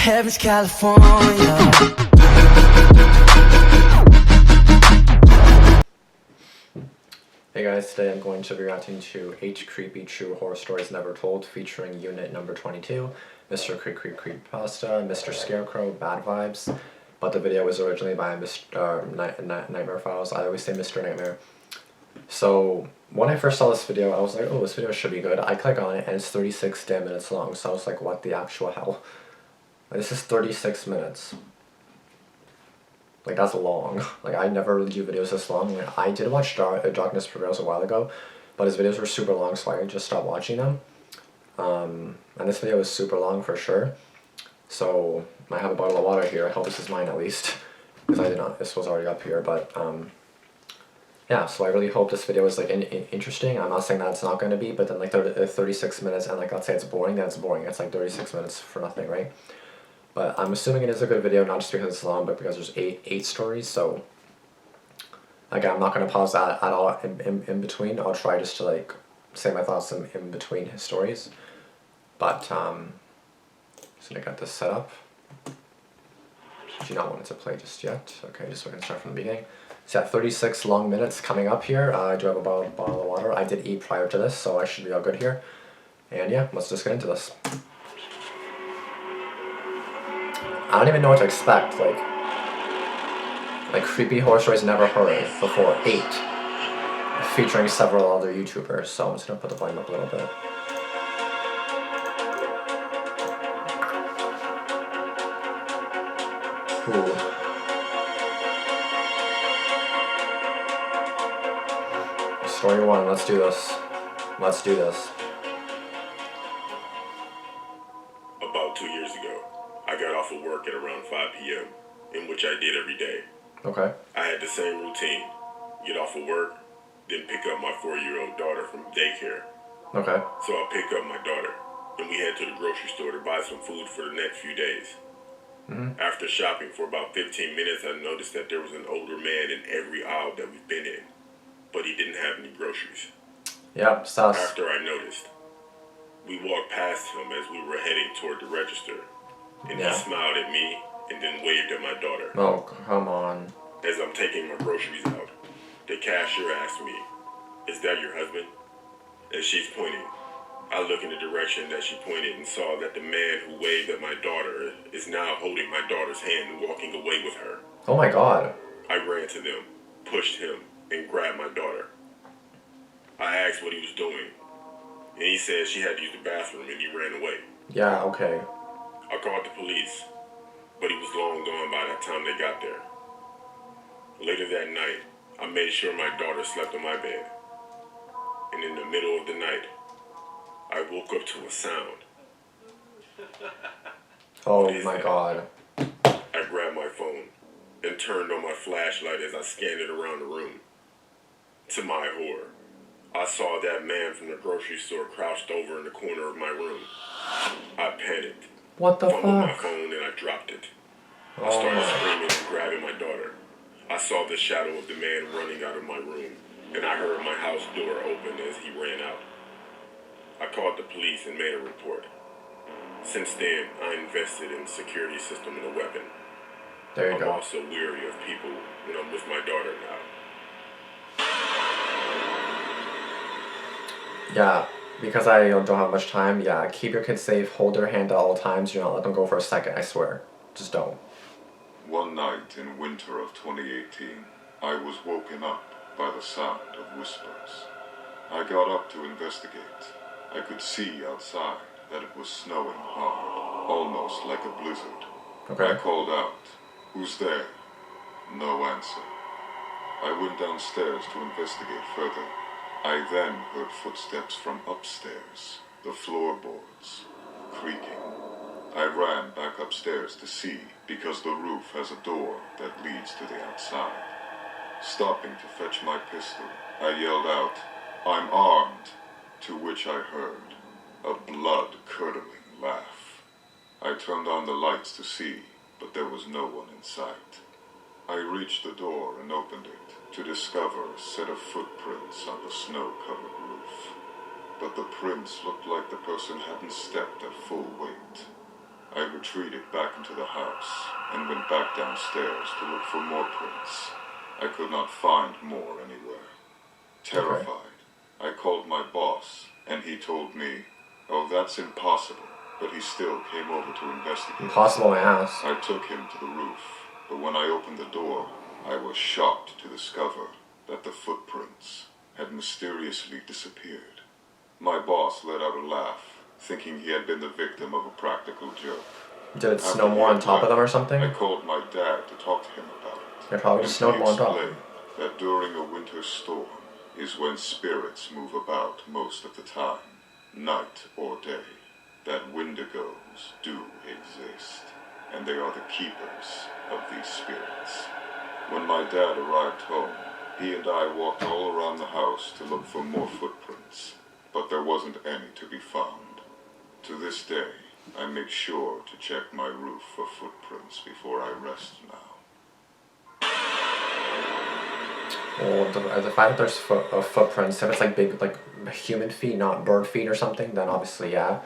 Heaven's California. Hey guys, today I'm going to be reacting to 8 Creepy True Horror Stories Never Told featuring unit number 22, Mr. Creepypasta, Mr. Scarecrow, Bad Vibes, but the video was originally by Mr. Nightmare Files. I always say Mr. Nightmare. So when I first saw this video, I was like, oh, this video should be good. I click on it and it's 36 damn minutes long, so I was like, what the actual hell? This is 36 minutes. Like, that's long. Like, I never really do videos this long. Like, I did watch Darkness Prevails a while ago, but his videos were super long, so I just stopped watching them. And this video was super long for sure. So, I have a bottle of water here. I hope this is mine at least, because I did not. This was already up here, but yeah. So I really hope this video is like interesting. I'm not saying that it's not going to be, but then like 36 minutes, and like let's say it's boring, then it's boring. It's like 36 minutes for nothing, right? But I'm assuming it is a good video, not just because it's long, but because there's eight stories, so again, I'm not going to pause that at all in between. I'll try just to like say my thoughts in between his stories. But just going to get this set up. Do not want it to play just yet. Okay, just so we can start from the beginning. So yeah, 36 long minutes coming up here. I do have a bottle of water. I did eat prior to this, so I should be all good here. And yeah, let's just get into this. I don't even know what to expect, like creepy horror stories never heard before, 8, featuring several other YouTubers, so I'm just gonna put the volume up a little bit. Ooh. Story 1, let's do this. Let's do this. About 2 years ago, I got off of work at around 5 p.m., in which I did every day. Okay. I had the same routine. Get off of work, then pick up my 4-year-old daughter from daycare. Okay. So I'll pick up my daughter, and we head to the grocery store to buy some food for the next few days. After shopping for about 15 minutes, I noticed that there was an older man in every aisle that we've been in, but he didn't have any groceries. Yep, sus. After I noticed, we walked past him as we were heading toward the register, and he smiled at me and then waved at my daughter. Oh, come on. As I'm taking my groceries out, the cashier asked me, "Is that your husband?" As she's pointing, I look in the direction that she pointed and saw that the man who waved at my daughter is now holding my daughter's hand and walking away with her. Oh my god. I ran to them, pushed him, and grabbed my daughter. I asked what he was doing, and he said she had to use the bathroom and he ran away. Yeah, okay. I called the police, but he was long gone by the time they got there. Later that night, I made sure my daughter slept on my bed. And in the middle of the night, I woke up to a sound. Oh my god. I grabbed my phone and turned on my flashlight as I scanned it around the room. To my horror, I saw that man from the grocery store crouched over in the corner of my room. I panicked. What the Fumbled my fuck? phone and I dropped it. I Oh started my. screaming and grabbing my daughter. I saw the shadow of the man running out of my room, and I heard my house door open as he ran out. I called the police and made a report. Since then, I invested in a security system and a weapon. There you I'm go. also weary of people when I'm with my daughter now. Yeah, because I don't have much time, yeah, keep your kids safe, hold their hand at all times, do not let them go for a second, I swear. Just don't. One night in winter of 2018, I was woken up by the sound of whispers. I got up to investigate. I could see outside that it was snowing hard, almost like a blizzard. Okay. I called out, "Who's there?" No answer. I went downstairs to investigate further. I then heard footsteps from upstairs, the floorboards creaking. I ran back upstairs to see, because the roof has a door that leads to the outside. Stopping to fetch my pistol, I yelled out, "I'm armed," to which I heard a blood-curdling laugh. I turned on the lights to see, but there was no one in sight. I reached the door and opened it to discover a set of footprints on the snow-covered roof. But the prints looked like the person hadn't stepped at full weight. I retreated back into the house and went back downstairs to look for more prints. I could not find more anywhere. Terrified, I called my boss, and he told me, "Oh, that's impossible," but he still came over to investigate. Impossible, my ass. I took him to the roof, but when I opened the door, I was shocked to discover that the footprints had mysteriously disappeared. My boss let out a laugh, thinking he had been the victim of a practical joke. Did it After snow he more on had top of left, them or something? I called my dad to talk to him about it. It probably just snowed more on top. He explained that during a winter storm is when spirits move about most of the time, night or day. That Wendigos do exist, and they are the keepers of these spirits. When my dad arrived home, he and I walked all around the house to look for more footprints, but there wasn't any to be found. To this day, I make sure to check my roof for footprints before I rest now. Well, the fact that there's footprints, if it's like big, like human feet, not bird feet or something, then obviously yeah.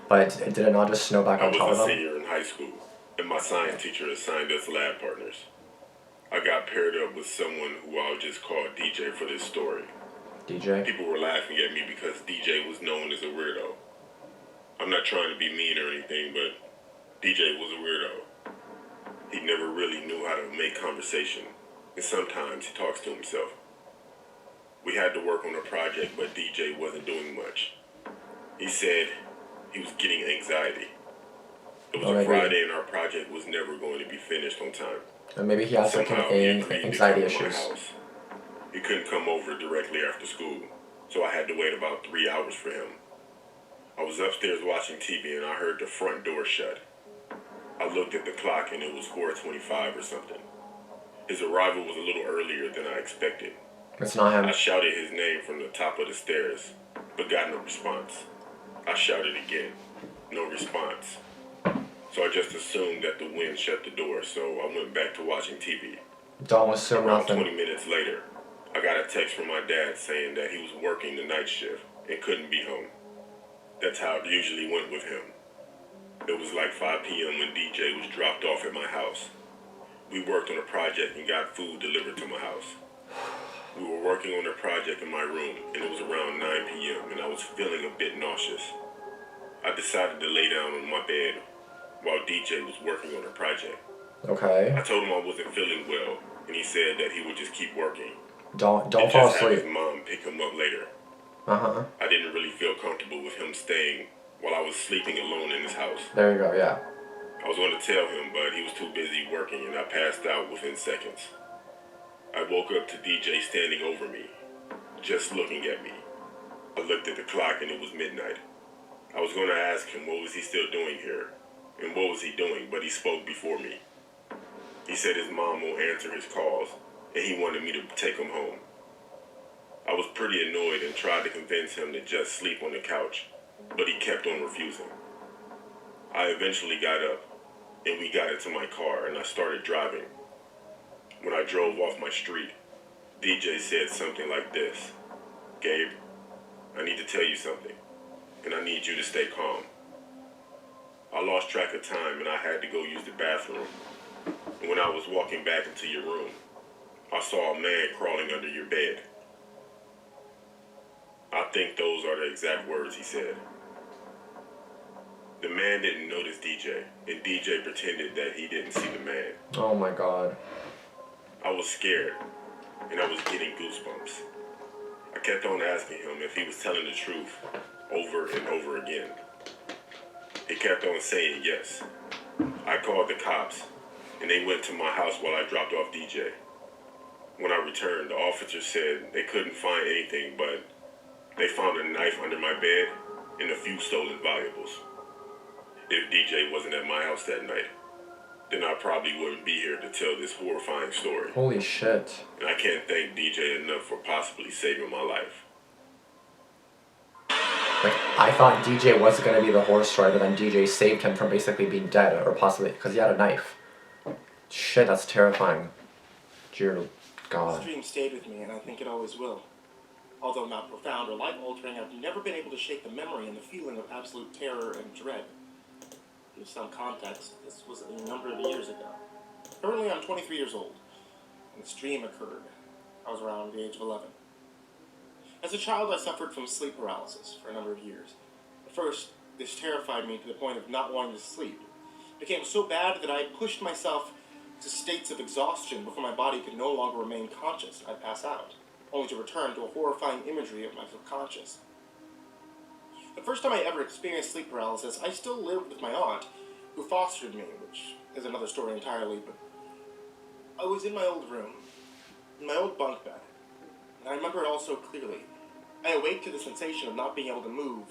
But did it not just snow back on top I of was a them? senior in high school, and my science teacher assigned us lab partners. I got paired up with someone who I'll just call DJ for this story. DJ? People were laughing at me because DJ was known as a weirdo. I'm not trying to be mean or anything, but DJ was a weirdo. He never really knew how to make conversation, and sometimes he talks to himself. We had to work on a project, but DJ wasn't doing much. He said he was getting anxiety. It was a Friday and our project was never going to be finished on time. And maybe he has like Somehow he agreed anxiety to come to my issues. house. He couldn't come over directly after school, so I had to wait about 3 hours for him. I was upstairs watching TV and I heard the front door shut. I looked at the clock and it was 4:25 or something. His arrival was a little earlier than I expected. It's not him. I shouted his name from the top of the stairs, but got no response. I shouted again. No response. So I just assumed that the wind shut the door, so I went back to watching TV. Don't assume Around nothing. 20 minutes later, I got a text from my dad saying that he was working the night shift and couldn't be home. That's how it usually went with him. It was like 5 p.m. when DJ was dropped off at my house. We worked on a project and got food delivered to my house. We were working on the project in my room, and it was around 9 p.m., and I was feeling a bit nauseous. I decided to lay down on my bed while DJ was working on the project. Okay. I told him I wasn't feeling well, and he said that he would just keep working. Don't and fall just have asleep. his mom pick him up later. Uh-huh. I didn't really feel comfortable with him staying while I was sleeping alone in his house. There you go, yeah. I was going to tell him, but he was too busy working, and I passed out within seconds. I woke up to DJ standing over me, just looking at me. I looked at the clock, and it was midnight. I was going to ask him what was he still doing here, and what was he doing, but he spoke before me. He said his mom won't answer his calls, and he wanted me to take him home. I was pretty annoyed and tried to convince him to just sleep on the couch, but he kept on refusing. I eventually got up, and we got into my car, and I started driving. When I drove off my street, DJ said something like this: "Gabe, I need to tell you something, and I need you to stay calm." I lost track of time and I had to go use the bathroom. And when I was walking back into your room, I saw a man crawling under your bed. I think those are the exact words he said. The man didn't notice DJ, and DJ pretended that he didn't see the man. Oh my god. I was scared, and I was getting goosebumps. I kept on asking him if he was telling the truth over and over again. He kept on saying yes. I called the cops, and they went to my house while I dropped off DJ. When I returned, the officer said they couldn't find anything, but they found a knife under my bed and a few stolen valuables. If DJ wasn't at my house that night, then I probably wouldn't be here to tell this horrifying story. Holy shit. And I can't thank DJ enough for possibly saving my life. Like, I thought DJ was gonna be the horror story, but then DJ saved him from basically being dead, or possibly because he had a knife. Shit, that's terrifying. Dear God. This dream stayed with me, and I think it always will. Although not profound or life-altering, I've never been able to shake the memory and the feeling of absolute terror and dread. give some context, this was a number of years ago. Currently, I'm 23 years old, and this dream occurred. I was around the age of 11. As a child, I suffered from sleep paralysis for a number of years. At first, this terrified me to the point of not wanting to sleep. It became so bad that I pushed myself to states of exhaustion before my body could no longer remain conscious. I'd pass out, only to return to a horrifying imagery of my subconscious. The first time I ever experienced sleep paralysis, I still lived with my aunt, who fostered me, which is another story entirely, but I was in my old room, in my old bunk bed, and I remember it all so clearly. I awake to the sensation of not being able to move,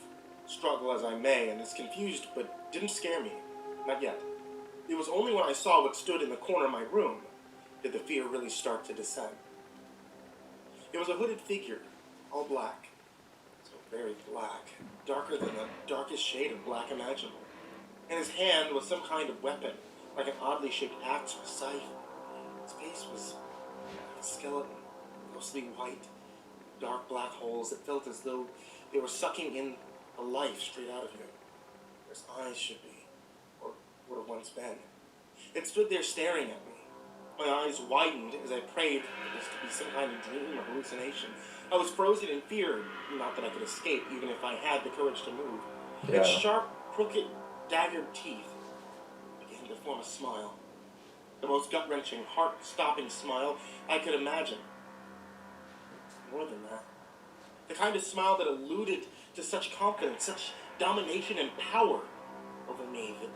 struggle as I may, and this confused but didn't scare me. Not yet. It was only when I saw what stood in the corner of my room did the fear really start to descend. It was a hooded figure, all black. So very black, darker than the darkest shade of black imaginable. In his hand was some kind of weapon, like an oddly shaped axe or scythe. His face was like a skeleton, mostly white, dark black holes that felt as though they were sucking in the life straight out of you. Where his eyes should be, or would have once been. It stood there staring at me. My eyes widened as I prayed for this to be some kind of dream or hallucination. I was frozen in fear, not that I could escape, even if I had the courage to move. Yeah. Its sharp, crooked, daggered teeth began to form a smile. The most gut-wrenching, heart-stopping smile I could imagine. More than that. The kind of smile that alluded to such confidence, such domination and power over me that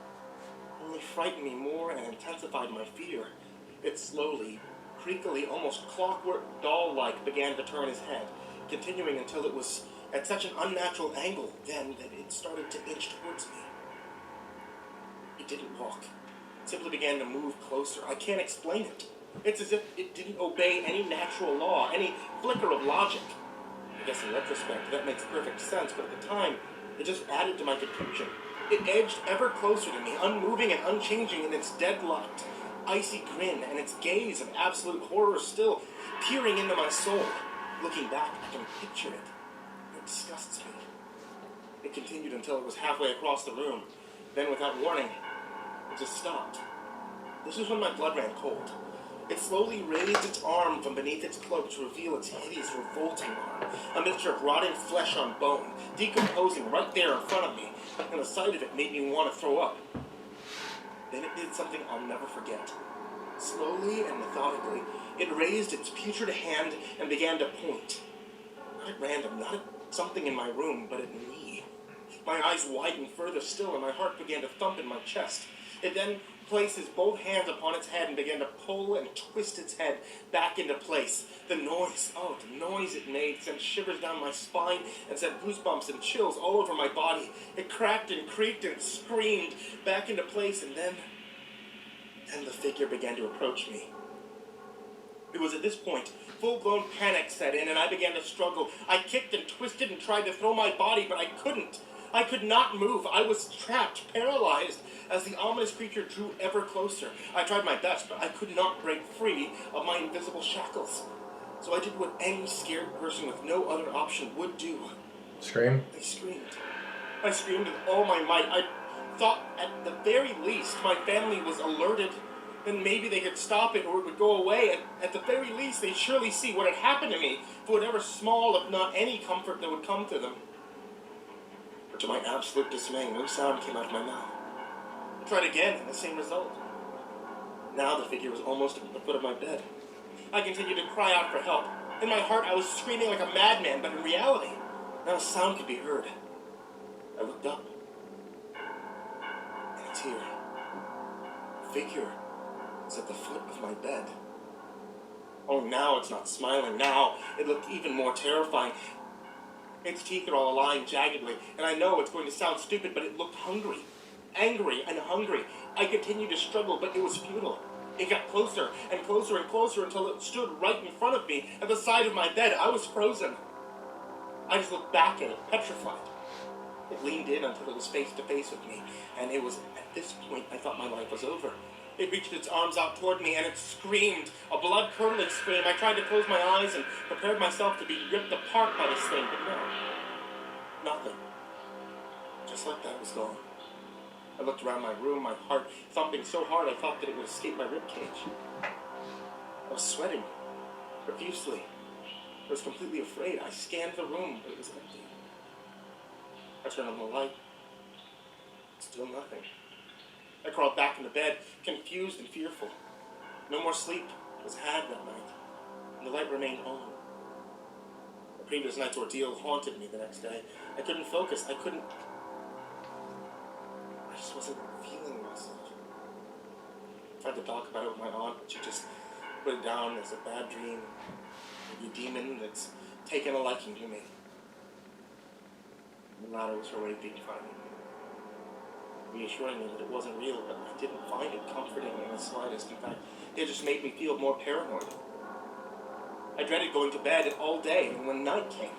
only frightened me more and intensified my fear. It slowly, creakily, almost clockwork doll-like began to turn his head, continuing until it was at such an unnatural angle then that it started to inch towards me. It didn't walk. It simply began to move closer. I can't explain it. It's as if it didn't obey any natural law, any flicker of logic. I guess in retrospect that makes perfect sense, but at the time, it just added to my confusion. It edged ever closer to me, unmoving and unchanging in its deadlocked, icy grin, and its gaze of absolute horror still peering into my soul. Looking back, I can picture it. It disgusts me. It continued until it was halfway across the room. Then, without warning, it just stopped. This is when my blood ran cold. It slowly raised its arm from beneath its cloak to reveal its hideous, revolting arm, a mixture of rotting flesh on bone, decomposing right there in front of me, and the sight of it made me want to throw up. Then it did something I'll never forget. Slowly and methodically, it raised its putrid hand and began to point. Not at random, not at something in my room, but at me. My eyes widened further still, and my heart began to thump in my chest. It then places both hands upon its head and began to pull and twist its head back into place. The noise it made sent shivers down my spine and sent goosebumps and chills all over my body. It cracked and creaked and screamed back into place, and then the figure began to approach me. It was at this point, full-blown panic set in, and I began to struggle. I kicked and twisted and tried to throw my body, but I couldn't. I could not move. I was trapped, paralyzed, as the ominous creature drew ever closer. I tried my best, but I could not break free of my invisible shackles. So I did what any scared person with no other option would do. Scream? I screamed. I screamed with all my might. I thought at the very least my family was alerted. Then maybe they could stop it or it would go away. At the very least, they'd surely see what had happened to me, for whatever small, if not any comfort that would come to them. But to my absolute dismay, no sound came out of my mouth. I tried again, and the same result. Now the figure was almost at the foot of my bed. I continued to cry out for help. In my heart, I was screaming like a madman, but in reality, not a sound could be heard. I looked up, and it's here. The figure is at the foot of my bed. Oh, now it's not smiling. Now it looked even more terrifying. Its teeth are all aligned jaggedly, and I know it's going to sound stupid, but it looked hungry. Angry and hungry. I continued to struggle, but it was futile. It got closer and closer and closer until it stood right in front of me at the side of my bed. I was frozen. I just looked back at it, petrified. It leaned in until it was face to face with me, and it was at this point I thought my life was over. It reached its arms out toward me, and it screamed, a blood-curdling scream. I tried to close my eyes and prepared myself to be ripped apart by this thing, but no. Nothing. Just like that, it was gone. I looked around my room, my heart thumping so hard I thought that it would escape my ribcage. I was sweating profusely. I was completely afraid. I scanned the room, but it was empty. I turned on the light. Still nothing. I crawled back into bed, confused and fearful. No more sleep was had that night, and the light remained on. The previous night's ordeal haunted me the next day. I couldn't focus. I just wasn't feeling myself. I tried to talk about it with my aunt, but she just put it down as a bad dream. Maybe a demon that's taken a liking to me. The latter was her way of being funny, reassuring me that it wasn't real, but I didn't find it comforting in the slightest. In fact, it just made me feel more paranoid. I dreaded going to bed all day, and when night came,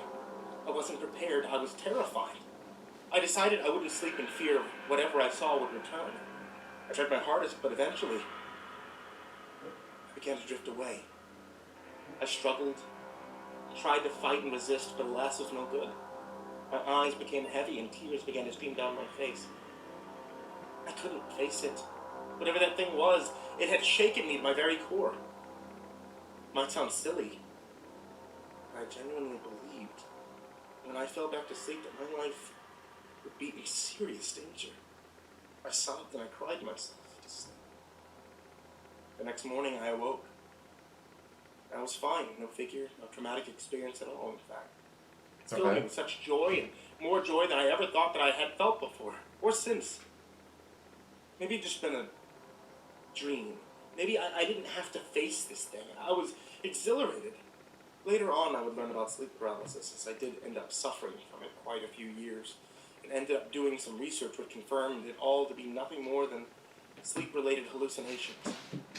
I wasn't prepared. I was terrified. I decided I wouldn't sleep in fear of whatever I saw would return. I tried my hardest, but eventually, I began to drift away. I struggled, tried to fight and resist, but alas, it was no good. My eyes became heavy and tears began to stream down my face. I couldn't face it. Whatever that thing was, it had shaken me to my very core. It might sound silly, but I genuinely believed when I fell back to sleep that my life would be in serious danger. I sobbed and I cried myself to sleep. The next morning I awoke. I was fine, no figure, no traumatic experience at all, in fact. It filled me with such joy, and more joy than I ever thought that I had felt before, or since. Maybe it just been a dream. Maybe I didn't have to face this thing. I was exhilarated. Later on, I would learn about sleep paralysis, as I did end up suffering from it quite a few years, and ended up doing some research which confirmed it all to be nothing more than sleep-related hallucinations.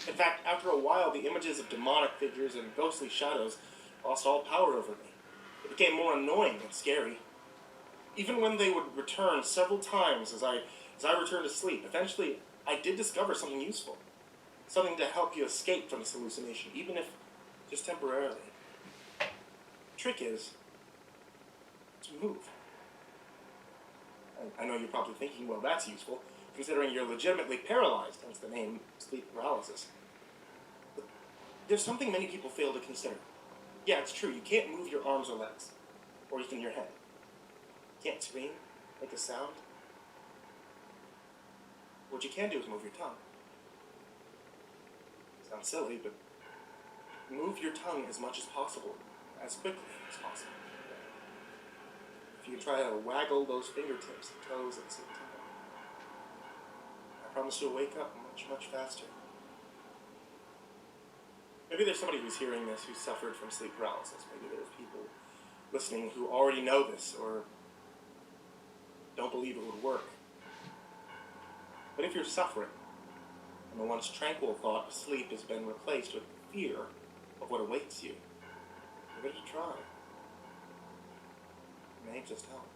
In fact, after a while, the images of demonic figures and ghostly shadows lost all power over me. It became more annoying than scary. Even when they would return several times as I returned to sleep, eventually I did discover something useful. Something to help you escape from this hallucination, even if just temporarily. The trick is to move. I know you're probably thinking, well, that's useful, considering you're legitimately paralyzed, hence the name sleep paralysis. But there's something many people fail to consider. Yeah, it's true, you can't move your arms or legs, or even your head. You can't scream, make a sound. What you can do is move your tongue. Sounds silly, but move your tongue as much as possible, as quickly as possible. If you try to waggle those fingertips and toes at the same time, I promise you'll wake up much, much faster. Maybe there's somebody who's hearing this who suffered from sleep paralysis. Maybe there's people listening who already know this or don't believe it would work. But if you're suffering, and the once tranquil thought of sleep has been replaced with fear of what awaits you, give it a try. It may just help.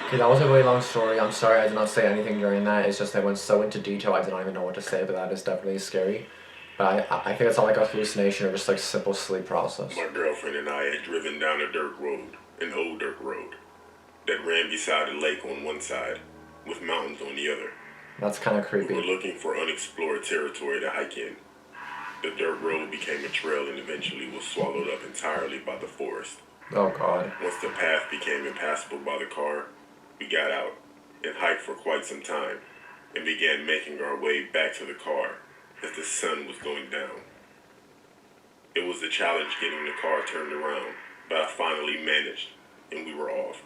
Okay, that was a really long story. I'm sorry I did not say anything during that. It's just I went so into detail I did not even know what to say, but that is definitely scary. But I think it's not like a hallucination or just like simple sleep paralysis. My girlfriend and I had driven down a dirt road, an old dirt road, that ran beside a lake on one side, with mountains on the other. That's kind of creepy. We were looking for unexplored territory to hike in. The dirt road became a trail and eventually was swallowed up entirely by the forest. Oh God. Once the path became impassable by the car, we got out and hiked for quite some time and began making our way back to the car as the sun was going down. It was a challenge getting the car turned around, but I finally managed and we were off.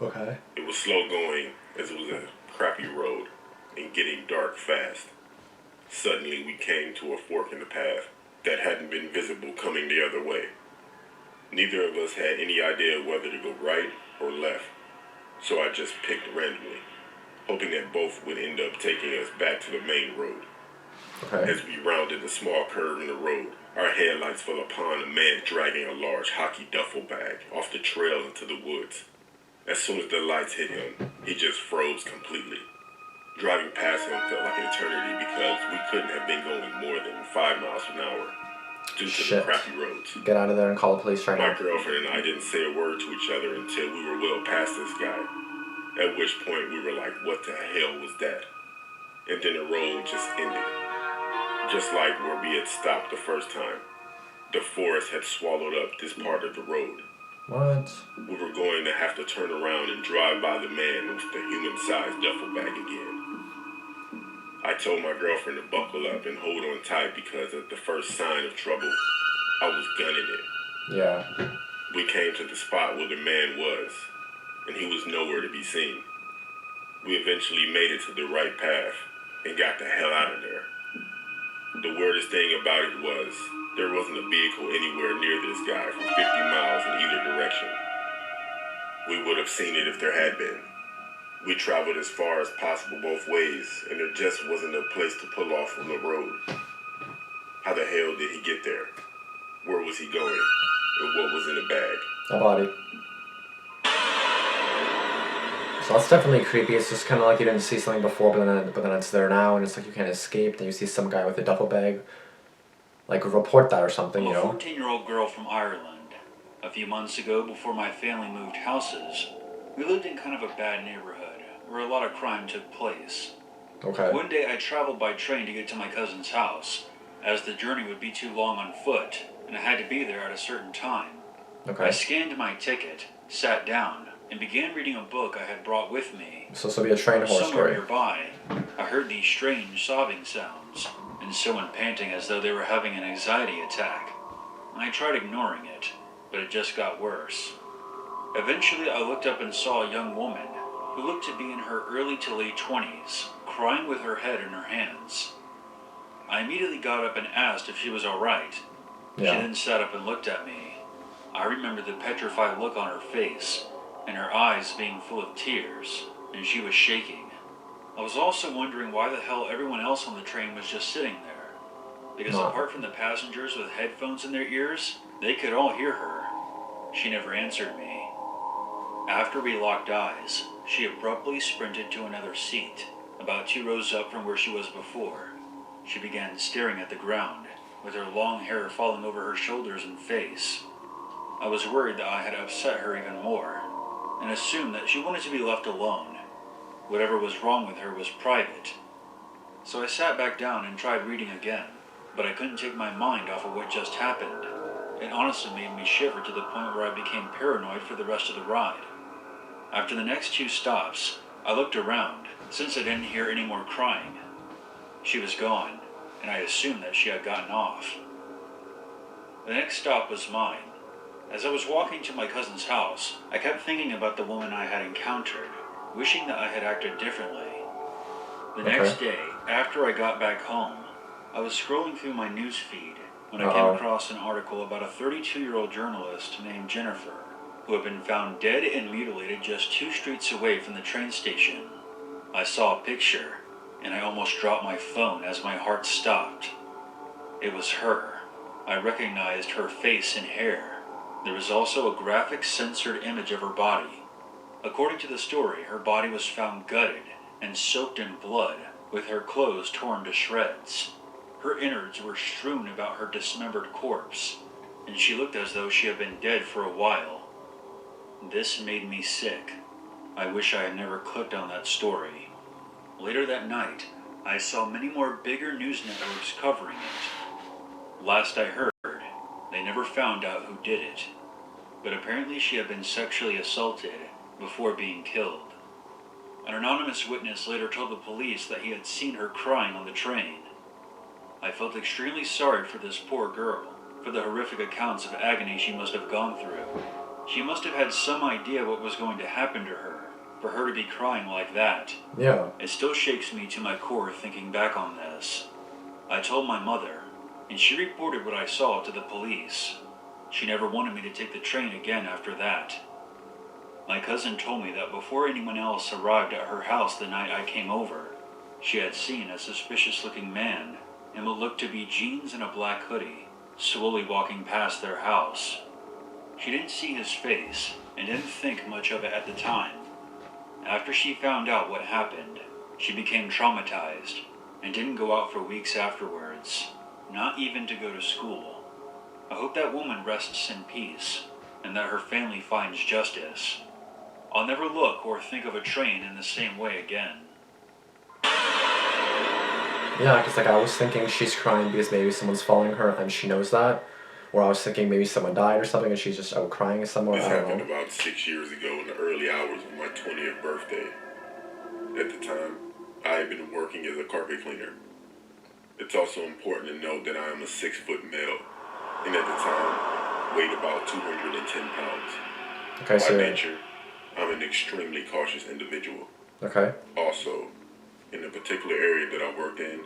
Okay. It was slow going as it was a crappy road and getting dark fast. Suddenly we came to a fork in the path that hadn't been visible coming the other way. Neither of us had any idea whether to go right or left, so I just picked randomly, hoping that both would end up taking us back to the main road. Okay. As we rounded a small curve in the road, our headlights fell upon a man dragging a large hockey duffel bag off the trail into the woods. As soon as the lights hit him, he just froze completely. Driving past him felt like an eternity because we couldn't have been going more than 5 miles an hour. due to the Shit. crappy roads. Get out of there and call the police right My now. girlfriend and I didn't say a word to each other until we were well past this guy. At which point we were like, what the hell was that? And then the road just ended. Just like where we had stopped the first time. The forest had swallowed up this part of the road. What? We were going to have to turn around and drive by the man with the human-sized duffel bag again. I told my girlfriend to buckle up and hold on tight because at the first sign of trouble, I was gunning it. Yeah. We came to the spot where the man was, and he was nowhere to be seen. We eventually made it to the right path and got the hell out of there. The weirdest thing about it was there wasn't a vehicle anywhere near this guy for 50 miles in either direction. We would have seen it if there had been. We traveled as far as possible both ways, and there just wasn't a place to pull off from the road. How the hell did he get there? Where was he going? And what was in the bag? A body. So that's definitely creepy. It's just kind of like you didn't see something before, but then it's there now, and it's like you can't escape. Then you see some guy with a duffel bag. Like, report that or something, you know? I'm a 14-year-old girl from Ireland. A few months ago, before my family moved houses, we lived in kind of a bad neighborhood where a lot of crime took place. Okay. One day I traveled by train to get to my cousin's house, as the journey would be too long on foot, and I had to be there at a certain time. Okay. I scanned my ticket, sat down, and began reading a book I had brought with me. So this will be a train horror Somewhere story. nearby, I heard these strange sobbing sounds, and someone panting as though they were having an anxiety attack. I tried ignoring it, but it just got worse. Eventually, I looked up and saw a young woman who looked to be in her early to late 20s, crying with her head in her hands. I immediately got up and asked if she was all right. Yeah. She then sat up and looked at me. I remember the petrified look on her face, and her eyes being full of tears, and she was shaking. I was also wondering why the hell everyone else on the train was just sitting there. Because apart from the passengers with headphones in their ears, they could all hear her. She never answered me. After we locked eyes, she abruptly sprinted to another seat, about 2 rows up from where she was before. She began staring at the ground, with her long hair falling over her shoulders and face. I was worried that I had upset her even more, and assumed that she wanted to be left alone. Whatever was wrong with her was private. So I sat back down and tried reading again, but I couldn't take my mind off of what just happened. It honestly made me shiver to the point where I became paranoid for the rest of the ride. After the next 2 stops, I looked around, since I didn't hear any more crying. She was gone, and I assumed that she had gotten off. The next stop was mine. As I was walking to my cousin's house, I kept thinking about the woman I had encountered, wishing that I had acted differently. The next day, after I got back home, I was scrolling through my news feed when I came across an article about a 32-year-old journalist named Jennifer, who had been found dead and mutilated just 2 streets away from the train station. I saw a picture, and I almost dropped my phone as my heart stopped. It was her. I recognized her face and hair. There was also a graphic censored image of her body. According to the story, her body was found gutted and soaked in blood, with her clothes torn to shreds. Her innards were strewn about her dismembered corpse, and she looked as though she had been dead for a while. This made me sick. I wish I had never clicked on that story. Later that night, I saw many more bigger news networks covering it. Last I heard, they never found out who did it, but apparently she had been sexually assaulted before being killed. An anonymous witness later told the police that he had seen her crying on the train. I felt extremely sorry for this poor girl, for the horrific accounts of agony she must have gone through. She must have had some idea what was going to happen to her, for her to be crying like that. Yeah. It still shakes me to my core thinking back on this. I told my mother, and she reported what I saw to the police. She never wanted me to take the train again after that. My cousin told me that before anyone else arrived at her house the night I came over, she had seen a suspicious-looking man in what looked to be jeans and a black hoodie, slowly walking past their house. She didn't see his face and didn't think much of it at the time. After she found out what happened, she became traumatized and didn't go out for weeks afterwards, not even to go to school. I hope that woman rests in peace, and that her family finds justice. I'll never look or think of a train in the same way again. Yeah, because like I was thinking she's crying because maybe someone's following her and she knows that. Or I was thinking maybe someone died or something and she's just out crying somewhere. This I don't happened know. about 6 years ago in the early hours of my 20th birthday. At the time, I had been working as a carpet cleaner. It's also important to note that I am a 6-foot male, and at the time, weighed about 210 pounds. Okay, By so nature, I'm an extremely cautious individual. okay. Also, in the particular area that I worked in,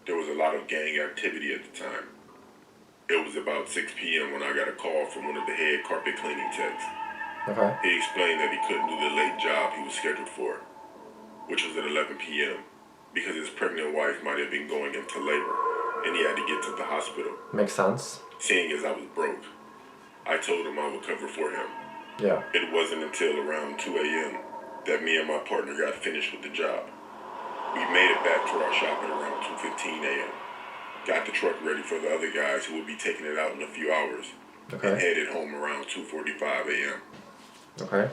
there was a lot of gang activity at the time. It was about 6 p.m. when I got a call from one of the head carpet cleaning techs. Okay. He explained that he couldn't do the late job he was scheduled for, which was at 11 p.m., because his pregnant wife might have been going into labor, and he had to get to the hospital. Makes sense. Seeing as I was broke, I told him I would cover for him. Yeah. It wasn't until around 2 a.m. that me and my partner got finished with the job. We made it back to our shop at around 2:15 a.m. Got the truck ready for the other guys who would be taking it out in a few hours, and Okay. headed home around 2:45 a.m. Okay.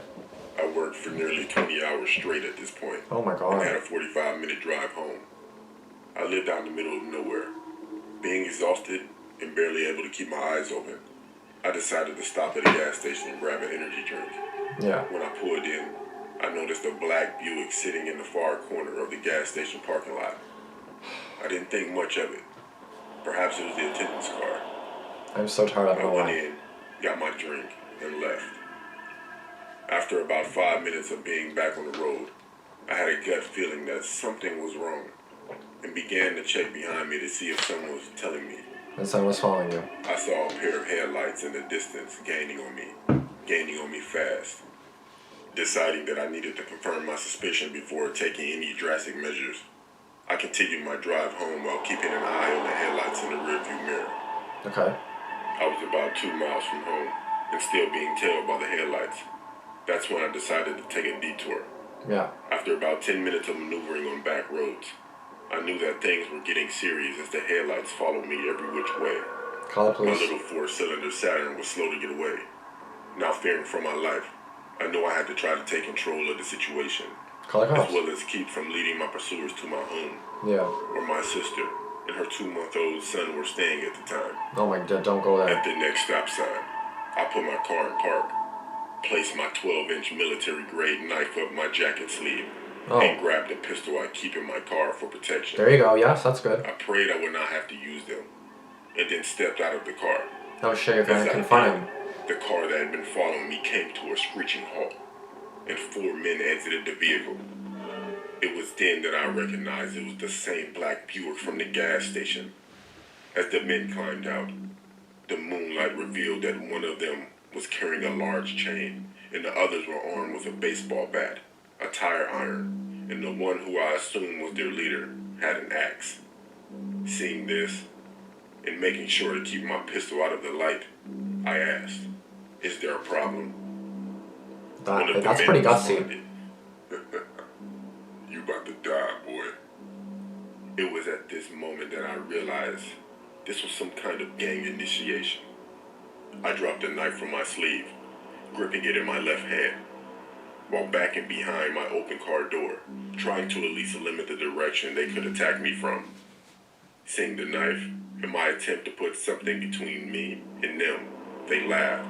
I worked for nearly 20 hours straight at this point, Oh my and had god. a 45-minute drive home. I lived out in the middle of nowhere. Being exhausted and barely able to keep my eyes open, I decided to stop at a gas station and grab an energy drink. Yeah. When I pulled in, I noticed a black Buick sitting in the far corner of the gas station parking lot. I didn't think much of it. Perhaps it was the attendant's car. I'm so tired. I I don't know went why. in, got my drink, and left. After about 5 minutes of being back on the road, I had a gut feeling that something was wrong, and began to check behind me to see if someone was telling me. And someone was following you. I saw a pair of headlights in the distance gaining on me fast. Deciding that I needed to confirm my suspicion before taking any drastic measures, I continued my drive home while keeping an eye on the headlights in the rearview mirror. Okay. I was about 2 miles from home and still being tailed by the headlights. That's when I decided to take a detour. Yeah. After about 10 minutes of maneuvering on back roads, I knew that things were getting serious as the headlights followed me every which way. Call the My police. little 4-cylinder Saturn was slow to get away. Now fearing for my life, I knew I had to try to take control of the situation, Call the as cops. well as keep from leading my pursuers to my home, Yeah. where my sister and her 2-month-old son were staying at the time. Oh my god, don't go there. At the next stop sign, I put my car in park, placed my 12-inch military-grade knife up my jacket sleeve, and Oh. grabbed a pistol I keep in my car for protection. There you go. Yes, that's good. I prayed I would not have to use them, and then stepped out of the car. Oh shit, you're going As to I confront did, him. the car that had been following me came to a screeching halt, and 4 men exited the vehicle. It was then that I recognized it was the same black Buick from the gas station. As the men climbed out, the moonlight revealed that one of them was carrying a large chain, and the others were armed with a baseball bat, a tire iron, and the one who I assumed was their leader had an axe. Seeing this, and making sure to keep my pistol out of the light, I asked, "Is there a problem?" One of the That's men pretty gutsy. responded, "You about to die, boy." It was at this moment that I realized this was some kind of gang initiation. I dropped the knife from my sleeve, gripping it in my left hand, while backing behind my open car door, trying to at least limit the direction they could attack me from. Seeing the knife and my attempt to put something between me and them, they laughed.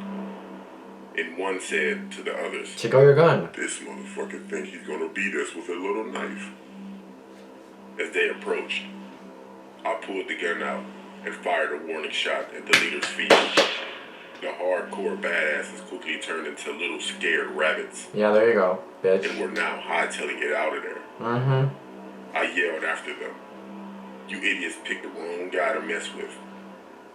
And one said to the others, Take out your gun. "This motherfucker think he's gonna beat us with a little knife." As they approached, I pulled the gun out and fired a warning shot at the leader's feet. The hardcore badasses quickly turned into little scared rabbits Yeah, there you go, bitch. and were now hightailing it out of there. Mm-hmm. I yelled after them, "You idiots picked the wrong guy to mess with.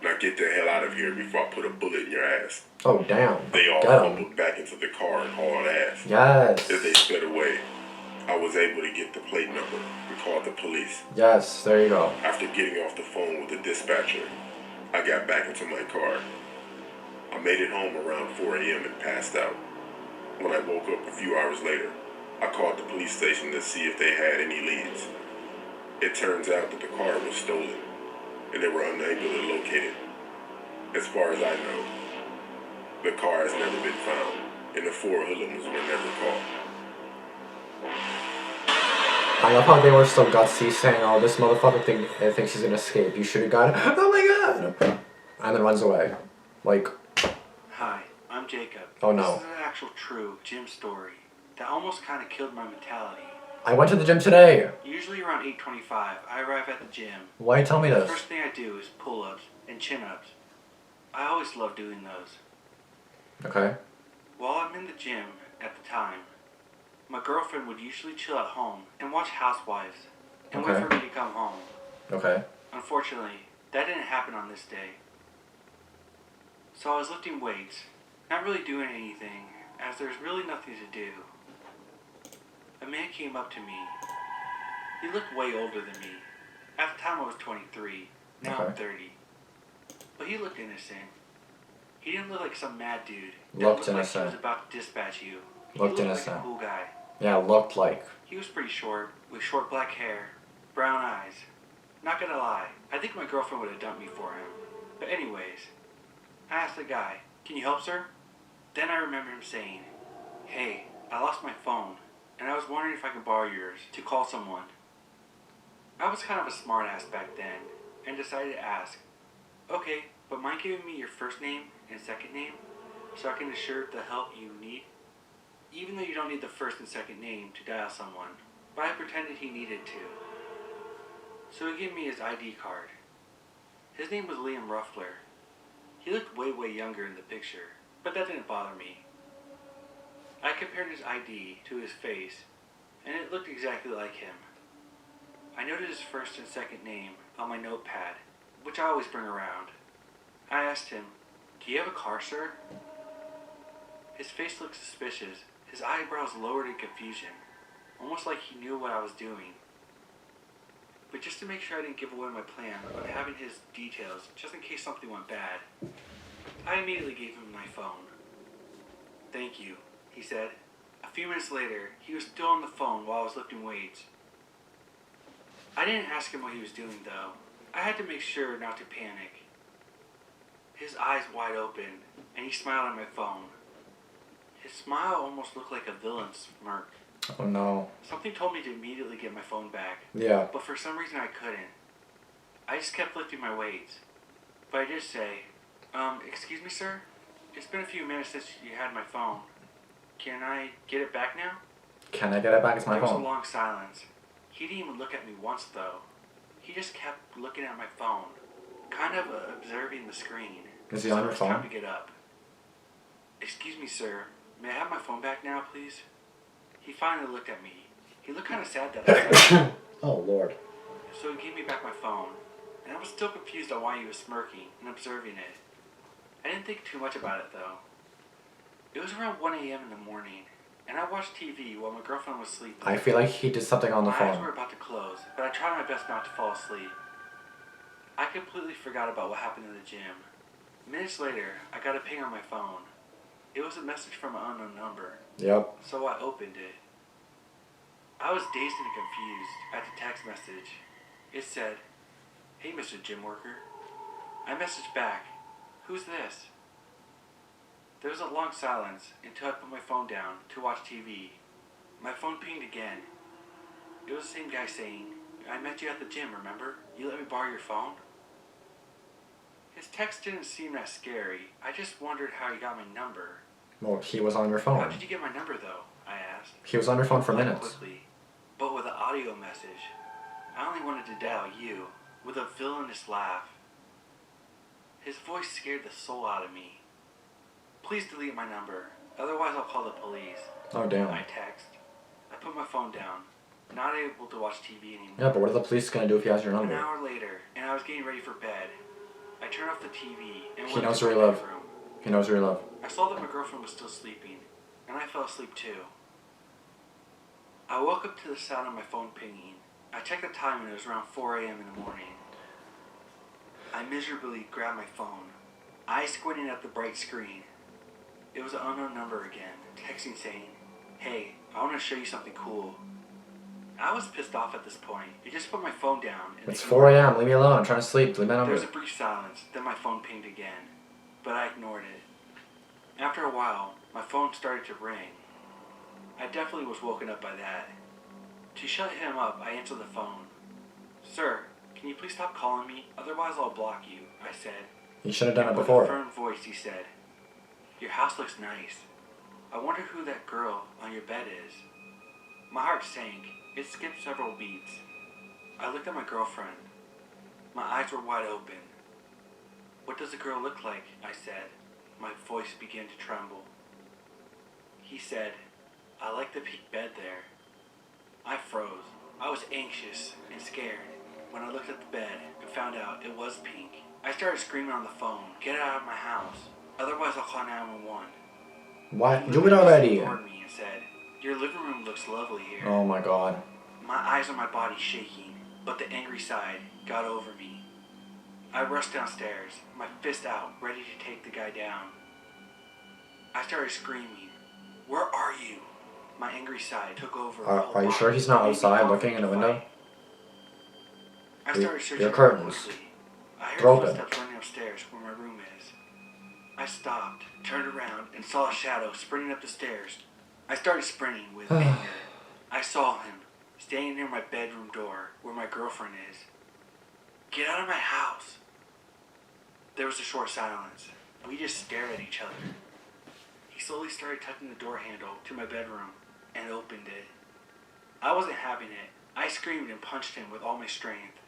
Now get the hell out of here before I put a bullet in your ass." Oh, damn. They all Get him. fumbled back into the car and hauled ass. Yes. As they sped away, I was able to get the plate number and called the police. Yes, there you go. After getting off the phone with the dispatcher, I got back into my car. I made it home around 4 a.m. and passed out. When I woke up a few hours later, I called the police station to see if they had any leads. It turns out that the car was stolen, and they were unable to locate it. As far as I know, the car has never been found, and the four hoodlums were never caught. I love how they were so gutsy saying, oh, this motherfucker thinks he's gonna escape. You should have got it. Oh my god! And then runs away. Like, Hi, I'm Jacob. oh no. This is an actual true gym story that almost kind of killed my mentality. I went to the gym today. Usually around 8:25, I arrive at the gym. Why you tell me The this? first thing I do is pull-ups and chin-ups. I always love doing those. Okay. While I'm in the gym at the time, my girlfriend would usually chill at home and watch Housewives and wait Okay. for me to come home. Okay. Unfortunately, that didn't happen on this day. So I was lifting weights, not really doing anything, as there's really nothing to do. A man came up to me. He looked way older than me. At the time I was 23, now I'm Okay. 30. But he looked innocent. He didn't look like some mad dude. that Looked looked like innocent. he was about to dispatch you. He Looked looked innocent. like a cool guy. Yeah, looked like. He was pretty short, with short black hair, brown eyes. Not gonna lie, I think my girlfriend would have dumped me for him. But anyways, I asked the guy, "Can you help, sir?" Then I remember him saying, "Hey, I lost my phone, and I was wondering if I could borrow yours to call someone." I was kind of a smart ass back then, and decided to ask, "Okay, but mind giving me your first name and second name, so I can assure the help you need?" Even though you don't need the first and second name to dial someone, but I pretended he needed to. So he gave me his ID card. His name was Liam Ruffler. He looked way younger in the picture, but that didn't bother me. I compared his ID to his face, and it looked exactly like him. I noted his first and second name on my notepad, which I always bring around. I asked him, "Do you have a car, sir?" His face looked suspicious, his eyebrows lowered in confusion, almost like he knew what I was doing. But just to make sure I didn't give away my plan on having his details, just in case something went bad, I immediately gave him my phone. "Thank you," he said. A few minutes later, he was still on the phone while I was lifting weights. I didn't ask him what he was doing though. I had to make sure not to panic. His eyes wide open, and he smiled at my phone. His smile almost looked like a villain's smirk. Oh no. Something told me to immediately get my phone back, Yeah. but for some reason I couldn't. I just kept lifting my weights. But I did say, "Excuse me, sir? It's been a few minutes since you had my phone. Can I get it back now?" Can I get it back? It's my There was a phone. long silence. He didn't even look at me once, though. He just kept looking at my phone, kind of observing the screen. Is he So on your it was time phone? to get up. "Excuse me, sir. May I have my phone back now, please?" He finally looked at me. He looked kind of sad that I said, Oh lord. so he gave me back my phone, and I was still confused on why he was smirking and observing it. I didn't think too much about it, though. It was around 1 a.m. in the morning, and I watched TV while my girlfriend was sleeping. I feel like he did something on the My eyes phone. were about to close, but I tried my best not to fall asleep. I completely forgot about what happened in the gym. Minutes later, I got a ping on my phone. It was a message from an unknown number, Yep. so I opened it. I was dazed and confused at the text message. It said, "Hey, Mr. Gym Worker." I messaged back, "Who's this?" There was a long silence until I put my phone down to watch TV. My phone pinged again. It was the same guy saying, "I met you at the gym, remember? You let me borrow your phone?" His text didn't seem that scary. I just wondered how he got my number. Well, he was on your "How phone. did you get my number, though?" I asked. He was on your phone for Replied minutes. quickly, but with an audio message. I only wanted to dial you, with a villainous laugh. His voice scared the soul out of me. "Please delete my number, otherwise I'll call the police." Oh damn. I text. I put my phone down, not able to watch TV anymore. Yeah, but what are the police gonna do if he has your An number? hour later, and I was getting ready for bed. I turned off the TV and He went knows to where my you live. bedroom. He knows where you live. I saw that my girlfriend was still sleeping, and I fell asleep too. I woke up to the sound of my phone pinging. I checked the time and it was around 4 a.m. in the morning. I miserably grabbed my phone, eyes squinting at the bright screen. It was an unknown number again, texting saying, "Hey, I want to show you something cool." I was pissed off at this point. I just put my phone down. And It's ignored 4 it. a.m. Leave me alone. I'm trying to sleep. Leave my There number. was a brief silence, then my phone pinged again. but I ignored it. After a while, my phone started to ring. I definitely was woken up by that. To shut him up, I answered the phone. "Sir, can you please stop calling me? Otherwise I'll block you," I said. You should have done it With before. a firm voice, he said, "Your house looks nice. I wonder who that girl on your bed is." My heart sank. It skipped several beats. I looked at my girlfriend. My eyes were wide open. "What does the girl look like?" I said. My voice began to tremble. He said, "I like the pink bed there." I froze. I was anxious and scared when I looked at the bed and found out it was pink. I started screaming on the phone, "Get out of my house. Otherwise I'll call 911. What? He Do it already. ignored me and said, "Your living room looks lovely here." Oh my god. My eyes and my body shaking, but the angry side got over me. I rushed downstairs, my fist out, ready to take the guy down. I started screaming, "Where are you?" My angry side took over. Are you sure he's not outside looking in the window? I started searching Your curtains. quickly. I heard They're open. footsteps running upstairs where my room is. I stopped, turned around, and saw a shadow sprinting up the stairs. I started sprinting with anger. I saw him, standing near my bedroom door where my girlfriend is. "Get out of my house." There was a short silence. We just stared at each other. He slowly started touching the door handle to my bedroom and opened it. I wasn't having it. I screamed and punched him with all my strength.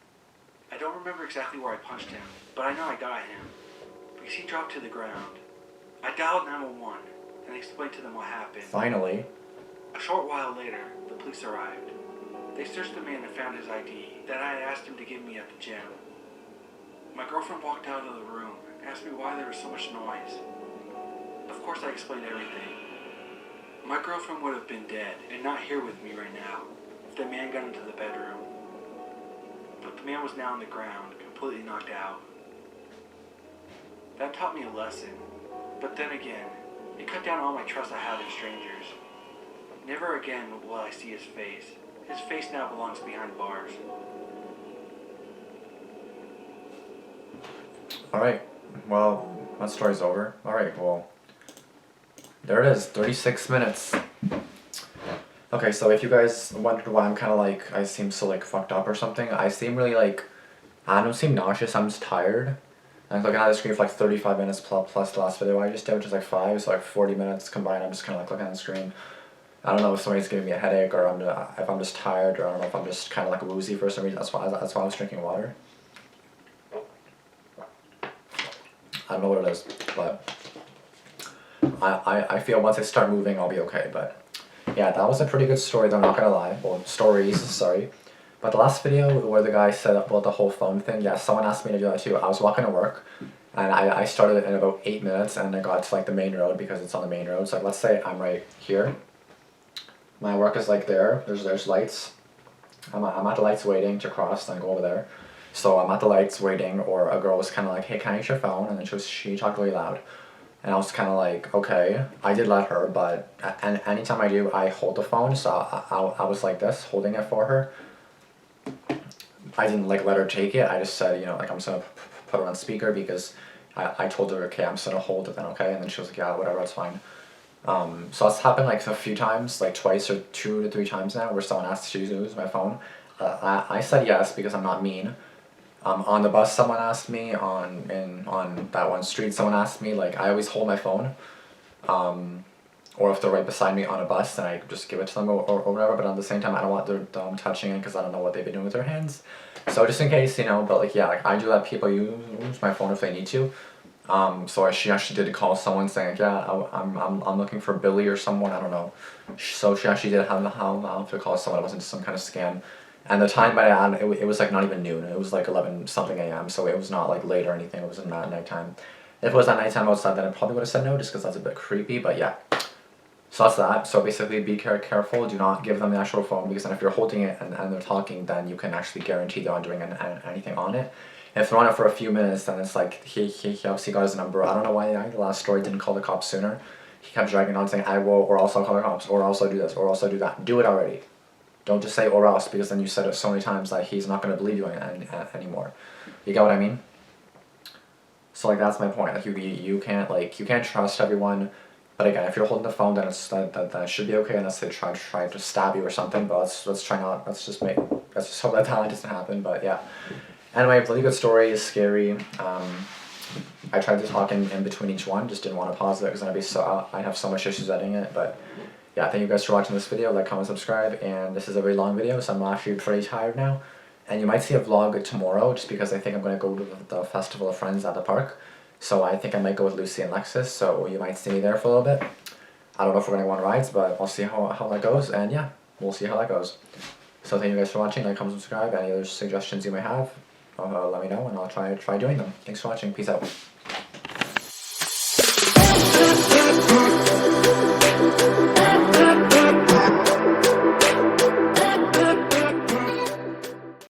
I don't remember exactly where I punched him, but I know I got him, because he dropped to the ground. I dialed 911 and explained to them what happened. Finally. A short while later, the police arrived. They searched the man and found his ID that I had asked him to give me at the gym. My girlfriend walked out of the room and asked me why there was so much noise. Of course I explained everything. My girlfriend would have been dead and not here with me right now if the man got into the bedroom. But the man was now on the ground, completely knocked out. That taught me a lesson. But then again, it cut down all my trust I have in strangers. Never again will I see his face. His face now belongs behind bars. Alright. Well, that story's over. Alright, well. There it is. 36 minutes. Okay, so if you guys wondered why I'm kind of like, I seem so like fucked up or something, I seem really like, I don't seem nauseous, I'm just tired. I'm looking at the screen for like 35 minutes plus the last video I just did, which is like 5, so like 40 minutes combined. I'm just kind of like looking at the screen. I don't know if somebody's giving me a headache or if I'm just tired, or I don't know if I'm just kind of like woozy for some reason. That's why I was drinking water. I don't know what it is, but I feel once I start moving I'll be okay. But yeah, that was a pretty good story though, I'm not gonna lie. Well, stories, sorry. But the last video where the guy said about the whole phone thing, yeah, someone asked me to do that too. I was walking to work, and I started in about 8 minutes, and I got to like the main road because it's on the main road. So like, let's say I'm right here. My work is like there. There's lights. I'm at the lights waiting to cross, then go over there. So I'm at the lights waiting, or a girl was kind of like, "Hey, can I use your phone?" And then she talked really loud. And I was kind of like, okay, I did let her, but anytime I do, I hold the phone, so I was like this, holding it for her. I didn't like let her take it, I just said, you know, like I'm just gonna put her on speaker because I told her, okay, I'm just gonna hold it then, okay? And then she was like, yeah, whatever, that's fine. So it's happened like a few times, like twice or 2 to 3 times now, where someone asked to use my phone. I said yes because I'm not mean. On the bus, someone asked me, on that one street, someone asked me, like, I always hold my phone, or if they're right beside me on a bus, then I just give it to them or whatever, but at the same time, I don't want them touching it, because I don't know what they've been doing with their hands, so just in case, you know, but like, yeah, like, I do let people use my phone if they need to. So she actually did call someone saying, like, yeah, I'm looking for Billy or someone, I don't know, so she actually did have to call someone, it wasn't just some kind of scam. And the time by that, it was like not even noon, it was like 11 something a.m, so it was not like late or anything, it was in that nighttime. If it was at nighttime outside, then I probably would have said no, just because that's a bit creepy, but yeah. So that's that. So basically, be careful, do not give them the actual phone, because then if you're holding it and they're talking, then you can actually guarantee they're not doing anything on it. If they're on it for a few minutes, then it's like, he obviously got his number. I don't know why the last story didn't call the cops sooner. He kept dragging on saying, I will, or also call the cops, or also do this, or also do that. Do it already. Don't just say or else, because then you said it so many times that he's not going to believe you anymore. You get what I mean? So like that's my point. Like you can't trust everyone. But again, if you're holding the phone, then that should be okay unless they try to stab you or something. But let's try not. Let's just hope that doesn't happen. But yeah. Anyway, really good story. Is scary. I tried to talk in between each one. Just didn't want to pause it because I have so much issues editing it. But yeah, thank you guys for watching this video. Like, comment, subscribe. And this is a very long video, so I'm actually pretty tired now. And you might see a vlog tomorrow, just because I think I'm gonna go to the Festival of Friends at the park. So I think I might go with Lucy and Lexus, so you might see me there for a little bit. I don't know if we're gonna go on rides, but I'll see how that goes, and yeah, we'll see how that goes. So thank you guys for watching, like, comment, subscribe, any other suggestions you may have, let me know, and I'll try doing them. Thanks for watching, peace out.